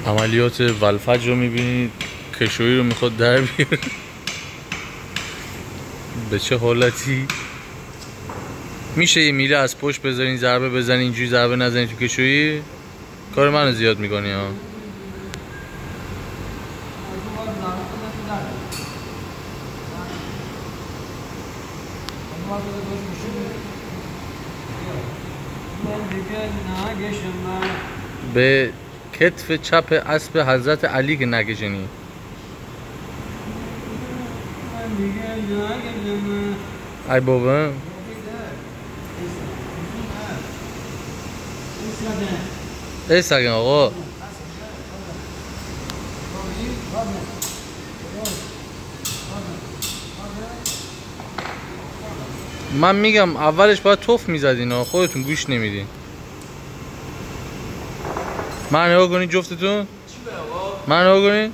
عملیات ولفجر رو میبینید، کشویی رو میخواد در بیاره. به چه حالتی میشه یه میله از پشت بذارین ضربه بزنین، اینجوری ضربه نزنین تو کشویی؟ کار منو زیاد میکنی ها. به کتف چپ اسب حضرت علی که نکشنی. ای بابا ای سگن آقا، من میگم اولش باید توف میزدین ها، خودتون گوش نمیدین. من نگاه کنین جفتتون، من نگاه کنین.